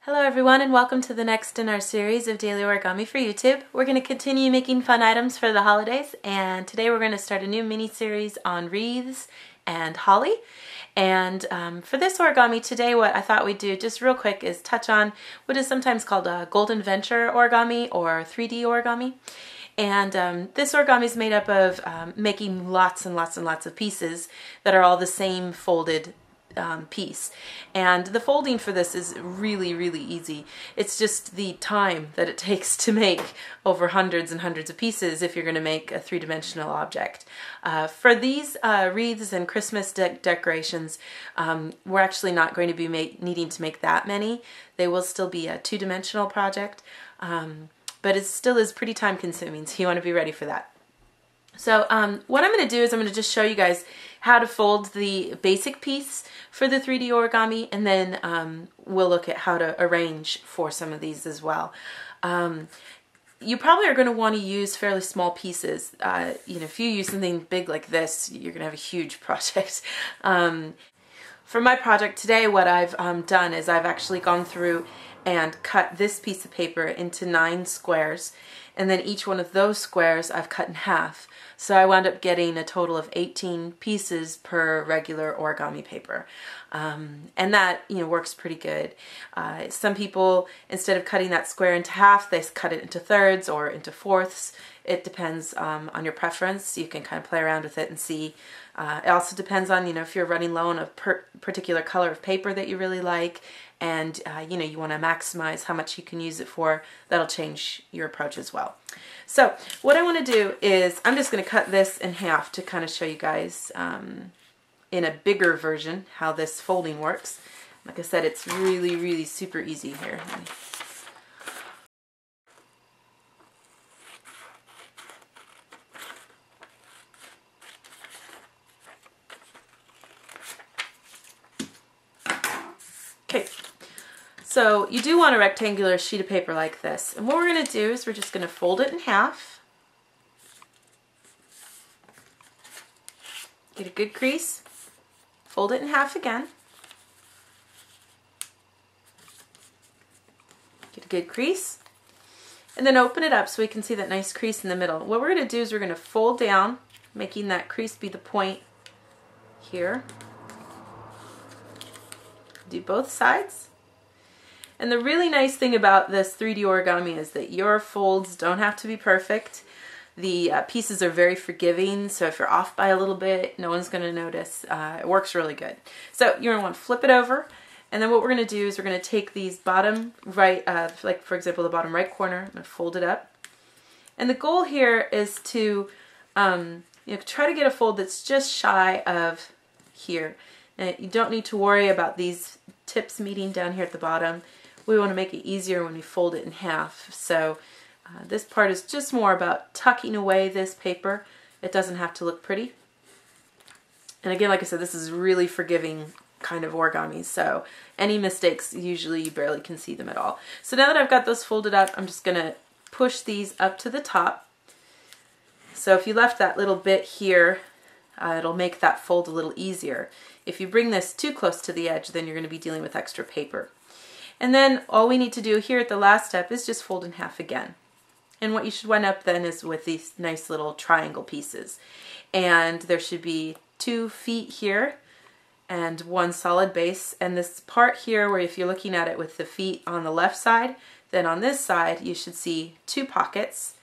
Hello everyone and welcome to the next in our series of daily origami for YouTube. We're going to continue making fun items for the holidays, and today we're going to start a new mini series on wreaths and holly. And for this origami today, what I thought we'd do just real quick is touch on what is sometimes called a golden venture origami or 3D origami. And this origami is made up of making lots and lots and lots of pieces that are all the same folded piece. And the folding for this is really easy. It's just the time that it takes to make over hundreds and hundreds of pieces if you're going to make a three-dimensional object. For these wreaths and Christmas decorations, we're actually not going to be needing to make that many. They will still be a two-dimensional project, but it still is pretty time consuming, so you want to be ready for that. So what I'm going to do is I'm going to just show you guys how to fold the basic piece for the 3D origami, and then we'll look at how to arrange for some of these as well. You probably are going to want to use fairly small pieces. If you use something big like this, you're going to have a huge project. For my project today, what I've done is I've actually gone through and cut this piece of paper into 9 squares, and then each one of those squares I've cut in half. So I wound up getting a total of 18 pieces per regular origami paper. And that, works pretty good. Some people, instead of cutting that square into half, they cut it into thirds or into fourths. It depends on your preference. You can kind of play around with it and see. It also depends on, if you're running low on a particular color of paper that you really like, and you want to maximize how much you can use it for. That'll change your approach as well. So what I want to do is I'm just going to cut this in half to kind of show you guys in a bigger version how this folding works. Like I said, it's really super easy here. Okay. So you do want a rectangular sheet of paper like this. And what we're going to do is we're just going to fold it in half. Get a good crease. Fold it in half again. Get a good crease. And then open it up so we can see that nice crease in the middle. What we're going to do is we're going to fold down, making that crease be the point here. Do both sides. And the really nice thing about this 3D origami is that your folds don't have to be perfect. The pieces are very forgiving, so if you're off by a little bit, no one's going to notice. It works really good. So you're going to want to flip it over, and then what we're going to do is we're going to take these bottom right, like for example the bottom right corner, I'm going to fold it up. And the goal here is to try to get a fold that's just shy of here. Now, you don't need to worry about these tips meeting down here at the bottom. We want to make it easier when we fold it in half. So this part is just more about tucking away this paper. It doesn't have to look pretty. And again, like I said, this is really forgiving kind of origami, so any mistakes, usually you barely can see them at all. So now that I've got those folded up, I'm just going to push these up to the top. So if you left that little bit here, it'll make that fold a little easier. If you bring this too close to the edge, then you're going to be dealing with extra paper. And then all we need to do here at the last step is just fold in half again. And what you should wind up then is with these nice little triangle pieces. And there should be 2 feet here and 1 solid base. And this part here, where if you're looking at it with the feet on the left side, then on this side you should see 2 pockets.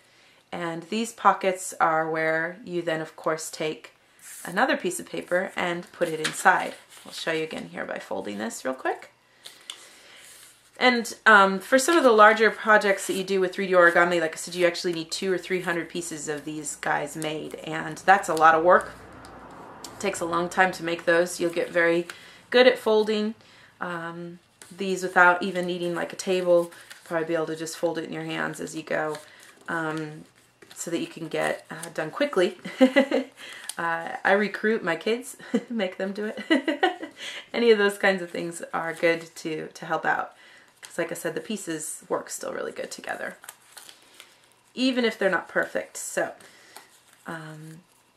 And these pockets are where you then of course take another piece of paper and put it inside. I'll show you again here by folding this real quick. And for some of the larger projects that you do with 3D origami, like I said, you actually need 200 or 300 pieces of these guys made, and that's a lot of work. It takes a long time to make those. You'll get very good at folding these without even needing like a table. Probably be able to just fold it in your hands as you go, so that you can get done quickly. I recruit my kids, make them do it. Any of those kinds of things are good to help out. Because like I said, the pieces work still really good together, even if they're not perfect. So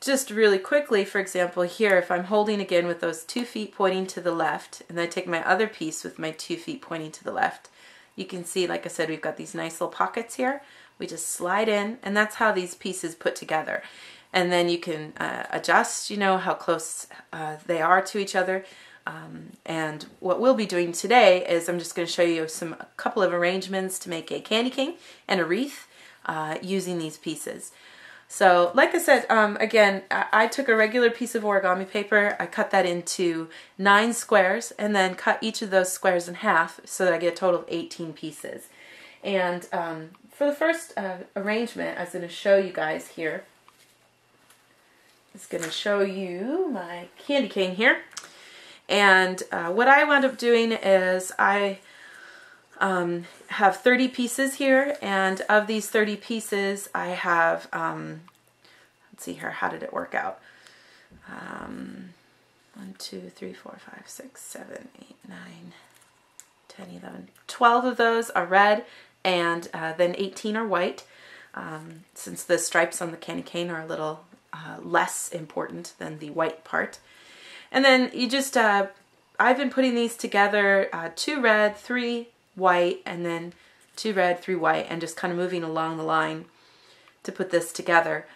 just really quickly, for example, here, if I'm holding again with those 2 feet pointing to the left, and I take my other piece with my 2 feet pointing to the left, You can see, like I said, we've got these nice little pockets here. We just slide in, and that's how these pieces put together. And then you can adjust, you know, how close they are to each other. And what we'll be doing today is I'm just going to show you a couple of arrangements to make a candy cane and a wreath using these pieces. So like I said, again, I took a regular piece of origami paper, I cut that into 9 squares, and then cut each of those squares in half so that I get a total of 18 pieces. And for the first arrangement, I was going to show you guys here. It's going to show you my candy cane here. And what I wound up doing is I have 30 pieces here, and of these 30 pieces I have, let's see here, how did it work out? 1, 2, 3, 4, 5, 6, 7, 8, 9, 10, 11, 12 of those are red, and then 18 are white, since the stripes on the candy cane are a little less important than the white part. And then you just, I've been putting these together, 2 red, 3 white, and then 2 red, 3 white, and just kind of moving along the line to put this together.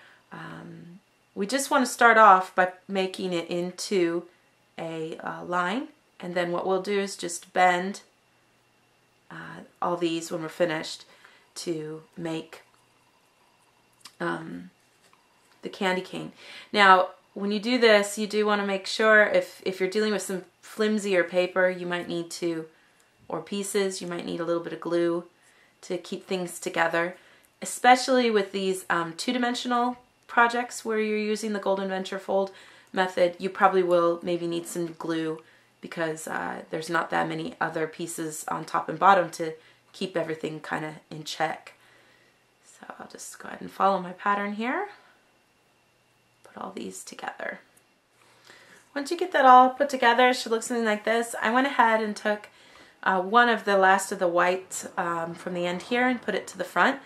We just want to start off by making it into a line, and then what we'll do is just bend all these when we're finished to make the candy cane. Now, when you do this, you do want to make sure if you're dealing with some flimsier paper, you might need to, or pieces, you might need a little bit of glue to keep things together. Especially with these two-dimensional projects where you're using the Golden Venture fold method, you probably will maybe need some glue because there's not that many other pieces on top and bottom to keep everything kind of in check. So I'll just go ahead and follow my pattern here. All these together. Once you get that all put together, it should look something like this. I went ahead and took one of the last of the white from the end here and put it to the front.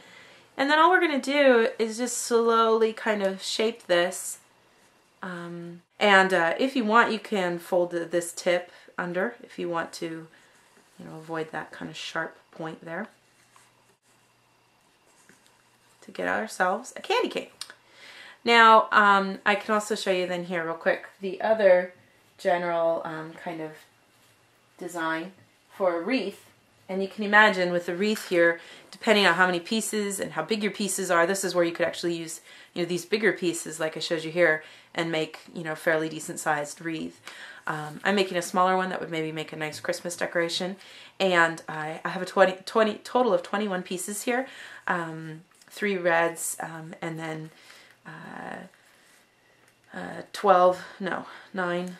And then all we're going to do is just slowly kind of shape this. And if you want, you can fold this tip under if you want to, you know, avoid that kind of sharp point there. To get ourselves a candy cane. Now, I can also show you then here real quick the other general kind of design for a wreath. And you can imagine with the wreath here, depending on how many pieces and how big your pieces are, this is where you could actually use, you know, these bigger pieces like I showed you here and make, you know, fairly decent sized wreath. I'm making a smaller one that would maybe make a nice Christmas decoration. And I have a total of 21 pieces here, 3 reds, and then 9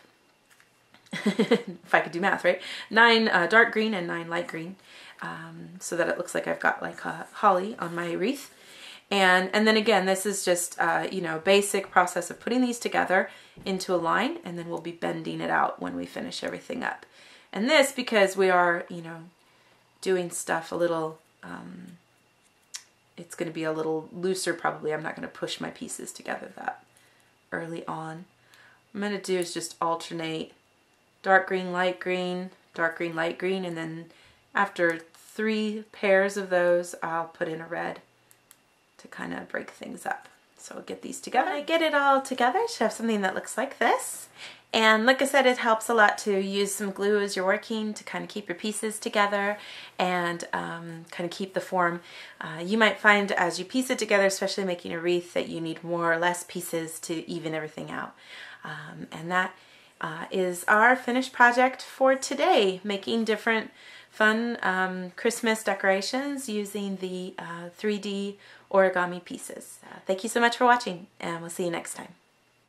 if I could do math, right? 9 dark green and 9 light green, so that it looks like I've got like a holly on my wreath. And then again, this is just you know, basic process of putting these together into a line, and then we'll be bending it out when we finish everything up. And this, because we are, you know, doing stuff a little it's going to be a little looser probably. I'm not going to push my pieces together that early on. What I'm going to do is just alternate dark green, light green, dark green, light green, and then after 3 pairs of those, I'll put in a red to kind of break things up. So I'll get these together. When I get it all together, I should have something that looks like this. And like I said, it helps a lot to use some glue as you're working to kind of keep your pieces together and kind of keep the form. You might find as you piece it together, especially making a wreath, that you need more or less pieces to even everything out. And that is our finished project for today, making different fun Christmas decorations using the 3D origami pieces. Thank you so much for watching, and we'll see you next time.